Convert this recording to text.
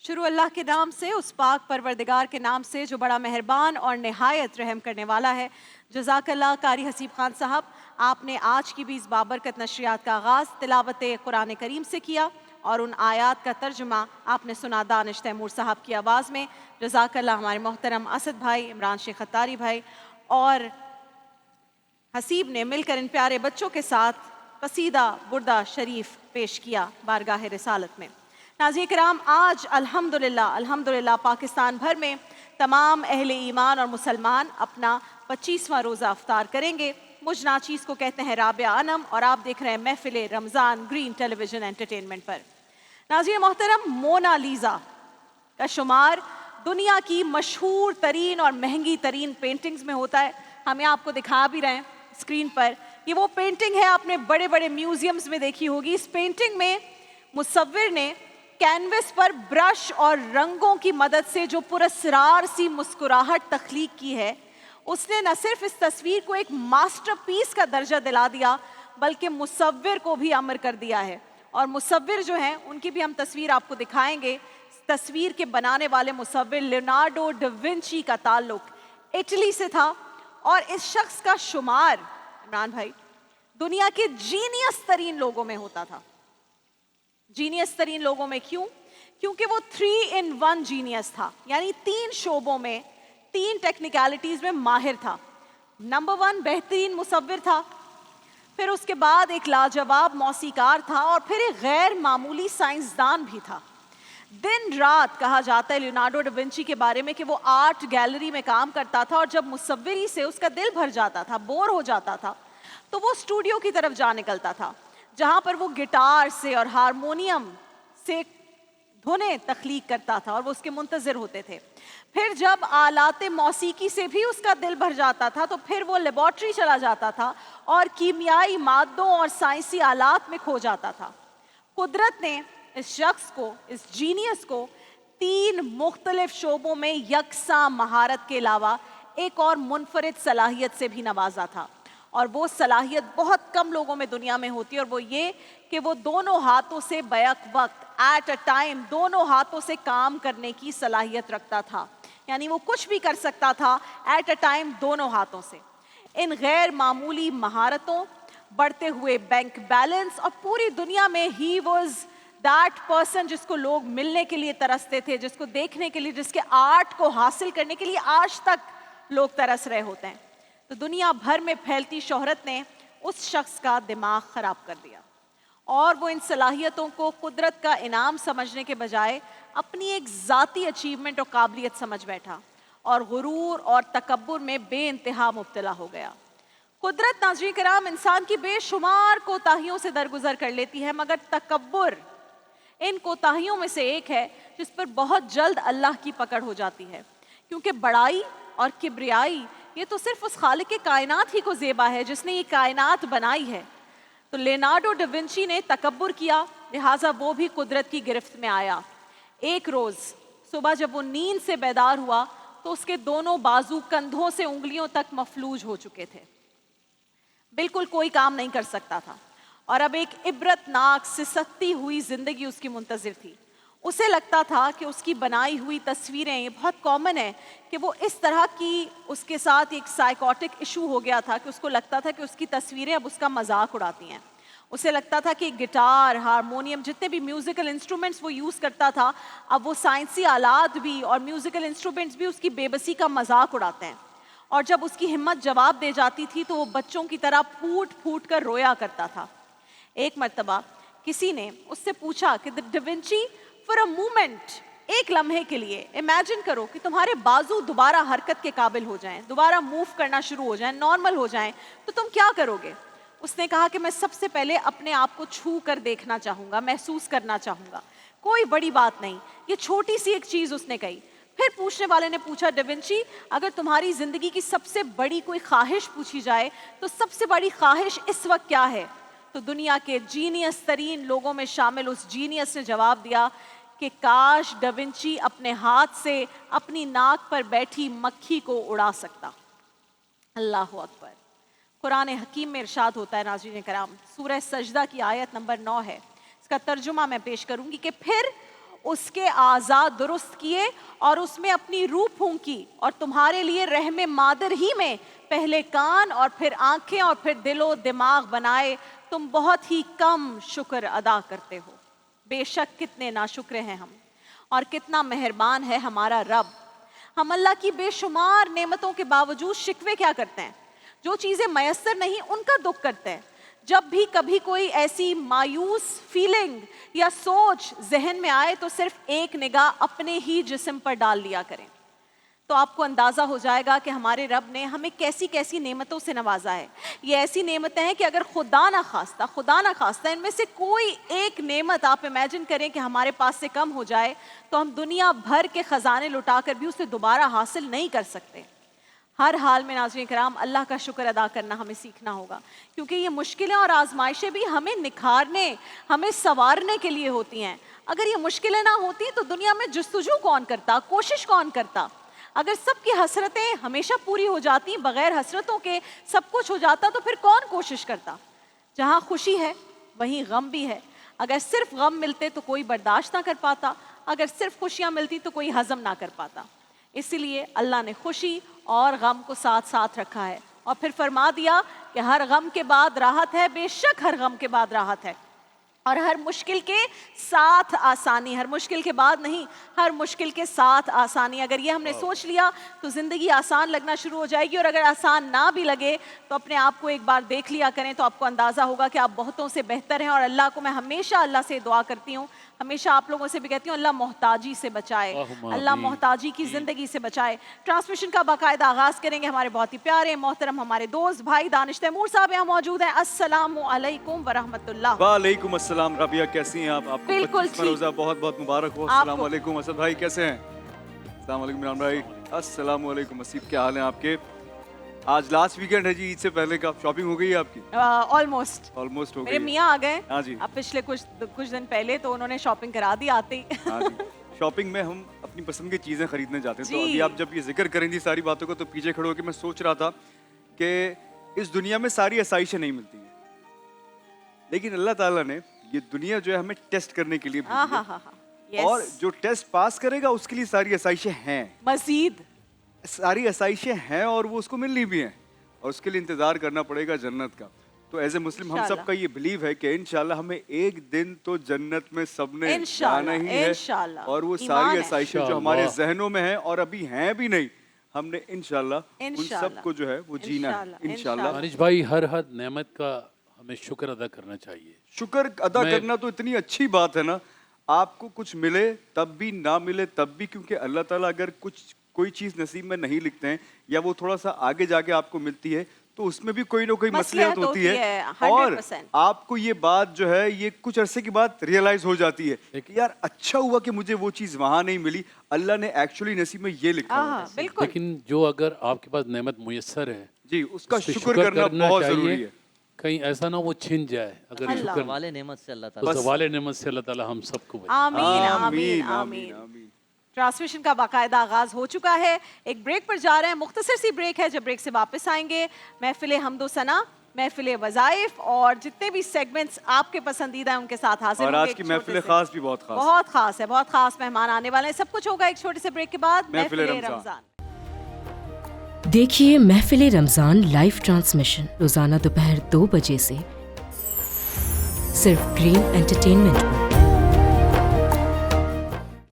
शुरू अल्लाह के नाम से, उस पाक परवरदिगार के नाम से जो बड़ा मेहरबान और नहायत रहम करने वाला है। जज़ाकल्लाह कारी हसीब खान साहब, आपने आज की भी इस बाबरकत नशरियात का आगाज़ तिलावत कुरान करीम से किया और उन आयात का तर्जुमा आपने सुना दानिश तैमूर साहब की आवाज़ में। जज़ाकल्लाह हमारे मोहतरम असद भाई, इमरान शेख खत्तारी भाई और हसीब ने मिलकर इन प्यारे बच्चों के साथ कसीदा बुर्दा शरीफ पेश किया बारगाह रिसालत में। नाज़रीन किराम, आज अल्हम्दुलिल्लाह पाकिस्तान भर में तमाम अहले ईमान और मुसलमान अपना 25वां रोज़ा अफ्तार करेंगे। मुझ नाचीज़ को कहते हैं राबिया अनम और आप देख रहे हैं महफिल रमज़ान ग्रीन टेलीविज़न एंटरटेनमेंट पर। नाज़रीन मोहतरम, मोनालिसा का शुमार दुनिया की मशहूर तरीन और महंगी तरीन पेंटिंग्स में होता है। हमें आपको दिखा भी रहे हैं स्क्रीन पर। ये वो पेंटिंग है, आपने बड़े बड़े म्यूजियम्स में देखी होगी। इस पेंटिंग में मुसव्विर ने कैनवस पर ब्रश और रंगों की मदद से जो पुरस्रार सी मुस्कुराहट तख्लीक की है, उसने न सिर्फ इस तस्वीर को एक मास्टरपीस का दर्जा दिला दिया बल्कि मुसव्विर को भी अमर कर दिया है। और मुसव्विर जो हैं उनकी भी हम तस्वीर आपको दिखाएंगे। इस तस्वीर के बनाने वाले मुसव्विर लियोनार्डो डा विंची का ताल्लुक इटली से था और इस शख्स का शुमार, इमरान भाई, दुनिया के जीनियस तरीन लोगों में होता था। जीनियस तरीन लोगों में क्यों? क्योंकि वो 3 in 1 जीनियस था, यानी 3 शोबों में 3 टेक्निकलिटीज में माहिर था। नंबर 1 बेहतरीन मुसव्विर था, फिर उसके बाद एक लाजवाब मौसीकार था और फिर एक गैर मामूली साइंसदान भी था। दिन रात कहा जाता है लियोनार्डो डा विंची के बारे में कि वो आर्ट गैलरी में काम करता था और जब मुसव्विरी से उसका दिल भर जाता था, बोर हो जाता था, तो वो स्टूडियो की तरफ जा निकलता था जहाँ पर वो गिटार से और हारमोनियम से धुनें तख्लीक करता था और वो उसके मुंतज़िर होते थे। फिर जब आलाते मौसीकी से भी उसका दिल भर जाता था तो फिर वो लेबॉर्ट्री चला जाता था और कीमियाई मादों और साइंसी आलात में खो जाता था। कुदरत ने इस शख्स को, इस जीनियस को 3 मुख्तलिफ शोबों में यकसा महारत के अलावा एक और मुनफरिद सलाहियत से भी नवाजा था और वो सलाहियत बहुत कम लोगों में दुनिया में होती है और वो ये कि वो दोनों हाथों से बैक वक्त एट अ टाइम दोनों हाथों से काम करने की सलाहियत रखता था। यानी वो कुछ भी कर सकता था एट अ टाइम दोनों हाथों से। इन गैर मामूली महारतों, बढ़ते हुए बैंक बैलेंस और पूरी दुनिया में ही वॉज दैट पर्सन जिसको लोग मिलने के लिए तरसते थे, जिसको देखने के लिए, जिसके आर्ट को हासिल करने के लिए आज तक लोग तरस रहे होते हैं। तो दुनिया भर में फैलती शोहरत ने उस शख्स का दिमाग ख़राब कर दिया और वो इन सलाहियतों को कुदरत का इनाम समझने के बजाय अपनी एक ज़ाती अचीवमेंट और काबिलियत समझ बैठा और गुरूर और तकब्बुर में बेइंतहा मुब्तला हो गया। कुदरत, नाज़रीन किराम, इंसान की बेशुमार कोताहियों से दरगुजर कर लेती है, मगर तकब्बुर इन कोताहियों में से एक है जिस पर बहुत जल्द अल्लाह की पकड़ हो जाती है। क्योंकि बड़ाई और किब्रियाई ये तो सिर्फ उस खालिक कायनात ही को ज़ेबा है जिसने ये कायनात बनाई है। तो लियोनार्डो डा विंची ने तकब्बुर किया, लिहाजा वो भी कुदरत की गिरफ्त में आया। एक रोज़ सुबह जब वो नींद से बेदार हुआ तो उसके दोनों बाजू कंधों से उंगलियों तक मफलूज हो चुके थे, बिल्कुल कोई काम नहीं कर सकता था और अब एक इबरतनाक सिसकती हुई जिंदगी उसकी मुंतज़िर थी। उसे लगता था कि उसकी बनाई हुई तस्वीरें, ये बहुत कॉमन है कि वो इस तरह की, उसके साथ एक साइकोटिक इशू हो गया था कि उसको लगता था कि उसकी तस्वीरें अब उसका मजाक उड़ाती हैं। उसे लगता था कि गिटार, हारमोनियम, जितने भी म्यूज़िकल इंस्ट्रूमेंट्स वो यूज़ करता था, अब वो साइंसी आलात भी और म्यूज़िकल इंस्ट्रूमेंट्स भी उसकी बेबसी का मजाक उड़ाते हैं। और जब उसकी हिम्मत जवाब दे जाती थी तो वो बच्चों की तरह फूट फूट कर रोया करता था। एक मर्तबा किसी ने उससे पूछा कि da Vinci, for a moment, एक लम्हे के लिए इमेजिन करो कि तुम्हारे बाजू दोबारा हरकत के काबिल हो जाएं, दोबारा मूव करना शुरू हो जाएं, नॉर्मल हो जाएं, तो तुम क्या करोगे? उसने कहा कि मैं सबसे पहले अपने आप को छू कर देखना चाहूँगा, महसूस करना चाहूँगा। कोई बड़ी बात नहीं, ये छोटी सी एक चीज़ उसने कही। फिर पूछने वाले ने पूछा, डा विंची, अगर तुम्हारी ज़िंदगी की सबसे बड़ी कोई ख्वाहिश पूछी जाए तो सबसे बड़ी ख्वाहिश इस वक्त क्या है? तो दुनिया के जीनियस तरीन लोगों में शामिल उस जीनियस ने जवाब दिया कि काश डा विंची अपने हाथ से अपनी नाक पर बैठी मक्खी को उड़ा सकता। अल्लाह अकबर। कुरान हकीम में इरशाद होता है, नाज़रीन कराम, सूरह सजदा की आयत नंबर 9 है, इसका तर्जुमा मैं पेश करूंगी कि फिर اس کے اعضاء درست کیے اور اس میں اپنی روح پھونکی اور تمہارے لیے رحم مادر ہی میں پہلے کان اور پھر آنکھیں اور پھر دل و دماغ بنائے، تم بہت ہی کم شکر ادا کرتے ہو۔ بے شک کتنے ناشکر ہیں ہم، اور کتنا مہربان ہے ہمارا رب۔ ہم اللہ کی بے شمار نعمتوں کے باوجود شکوے کیا کرتے ہیں؟ جو چیزیں میسر نہیں ان کا دکھ کرتے ہیں۔ جب بھی کبھی کوئی ایسی مایوس فیلنگ یا سوچ ذہن میں آئے تو صرف ایک نگاہ اپنے ہی جسم پر ڈال لیا کریں، تو آپ کو اندازہ ہو جائے گا کہ ہمارے رب نے ہمیں کیسی کیسی نعمتوں سے نوازا ہے۔ یہ ایسی نعمتیں ہیں کہ اگر خدا نہ خواستہ ان میں سے کوئی ایک نعمت آپ امیجن کریں کہ ہمارے پاس سے کم ہو جائے تو ہم دنیا بھر کے خزانے لٹا کر بھی اسے دوبارہ حاصل نہیں کر سکتے۔ ہر حال میں ناظرین کرام اللہ کا شکر ادا کرنا ہمیں سیکھنا ہوگا، کیونکہ یہ مشکلیں اور آزمائشیں بھی ہمیں نکھارنے، ہمیں سنوارنے کے لیے ہوتی ہیں۔ اگر یہ مشکلیں نہ ہوتی تو دنیا میں جستجو کون کرتا، کوشش کون کرتا؟ اگر سب کی حسرتیں ہمیشہ پوری ہو جاتی، بغیر حسرتوں کے سب کچھ ہو جاتا، تو پھر کون کوشش کرتا؟ جہاں خوشی ہے وہیں غم بھی ہے۔ اگر صرف غم ملتے تو کوئی برداشت نہ کر پاتا، اگر صرف خوشیاں ملتی تو کوئی ہضم نہ کر پاتا۔ اسی لیے اللہ نے خوشی اور غم کو ساتھ ساتھ رکھا ہے، اور پھر فرما دیا کہ ہر غم کے بعد راحت ہے، بے شک ہر غم کے بعد راحت ہے، اور ہر مشکل کے ساتھ آسانی، ہر مشکل کے بعد نہیں، ہر مشکل کے ساتھ آسانی۔ اگر یہ ہم نے سوچ لیا تو زندگی آسان لگنا شروع ہو جائے گی، اور اگر آسان نہ بھی لگے تو اپنے آپ کو ایک بار دیکھ لیا کریں تو آپ کو اندازہ ہوگا کہ آپ بہتوں سے بہتر ہیں۔ اور اللہ کو میں ہمیشہ اللہ سے دعا کرتی ہوں، ہمیشہ آپ لوگوں سے بھی کہتی ہوں، اللہ محتاجی سے بچائے، اللہ محتاجی کی زندگی سے بچائے۔ ٹرانسمیشن کا باقاعدہ آغاز کریں گے ہمارے بہت ہی پیارے محترم ہمارے دوست بھائی دانش تیمور صاحب یہاں موجود ہیں۔ السلام علیکم ورحمۃ اللہ۔ وعلیکم السلام رابعہ، کیسی ہیں آپ؟ آپ کو بالکل 25واں روزہ بہت بہت مبارک ہو۔ السلام علیکم اسد بھائی، کیسے ہیں؟ السلام علیکم عمران بھائی۔ السلام علیکم اسیب، کیا حال ہیں آپ کے؟ آج لاسٹ ویکینڈ ہے جی، عید سے پہلے کا شاپنگ ہو گئی ہے آپ کی؟ آلموسٹ ہو میرے گئی۔ میاں آ گئے ہاں جی، اب پچھلے کچھ دن پہلے، تو انہوں نے شاپنگ کرا دی آتے ہی۔ ہاں جی، شاپنگ میں ہم اپنی پسند کی چیزیں خریدنے جاتے ہیں، تو جی۔ ابھی آپ جب یہ ذکر کریں گی ساری باتوں کو تو پیچھے کھڑے ہو کے میں سوچ رہا تھا کہ اس دنیا میں ساری آسائشیں نہیں ملتی ہیں، لیکن اللہ تعالیٰ نے یہ دنیا جو ہے ہمیں ٹیسٹ کرنے کے لیے بھیجی ہے، اور جو ٹیسٹ پاس کرے گا اس کے لیے ساری آسائشیں ہیں، مزید ساری آسائشیں ہیں، اور وہ اس کو ملنی بھی ہیں، اور اس کے لیے انتظار کرنا پڑے گا جنت کا۔ تو ایز اے مسلم ہم سب کا یہ بلیو ہے کہ انشاءاللہ ہمیں ایک دن تو جنت میں سب نے جانا ہی ہے، اور وہ ساری آسائشیں جو ہمارے ذہنوں میں ہیں اور ابھی ہیں بھی نہیں، ہم نے انشاءاللہ ان سب کو جو ہے وہ جینا ہے انشاءاللہ۔ دانش بھائی، ہر نعمت کا ہمیں شکر ادا کرنا چاہیے۔ شکر ادا کرنا تو اتنی اچھی بات ہے نا، آپ کو کچھ ملے تب بھی، نہ ملے تب بھی، کیونکہ اللہ تعالیٰ اگر کوئی چیز نصیب میں نہیں لکھتے ہیں یا وہ تھوڑا سا آگے جا کے آپ کو ملتی ہے تو اس میں بھی کوئی نہ کوئی مصلحت ہوتی ہے، اور آپ کو یہ بات جو ہے یہ کچھ عرصے کے بعد ریئلائز ہو جاتی ہے کہ یار اچھا ہوا کہ مجھے وہ چیز وہاں نہیں ملی، اللہ نے ایکچولی نصیب میں یہ لکھا ہے۔ لیکن جو اگر آپ کے پاس نعمت میسر ہے جی، اس کا شکر کرنا بہت ضروری ہے، کہیں ایسا نہ وہ چھن جائے۔ اگر شکر والے نعمت سے اللہ تعالیٰ، زوال نعمت سے اللہ تعالیٰ ہم سب کو آمین آمین آمین۔ ٹرانسمیشن کا باقاعدہ آغاز ہو چکا ہے، ایک بریک پر جا رہے ہیں، مختصر سی بریک ہے، جب بریک سے واپس آئیں گے محفل حمد و ثنا، محفل وظائف اور جتنے بھی سیگمنٹس آپ کے پسندیدہ ہیں ان کے ساتھ حاضر ہوں گے۔ اور آج کی محفل خاص بھی بہت خاص ہے، بہت خاص مہمان آنے والے ہیں، سب کچھ ہوگا ایک چھوٹے سے بریک کے بعد۔ محفل رمضان دیکھیے محفل رمضان لائیو ٹرانسمیشن روزانہ دوپہر 2 بجے سے صرف گرین انٹرٹینمنٹ پر۔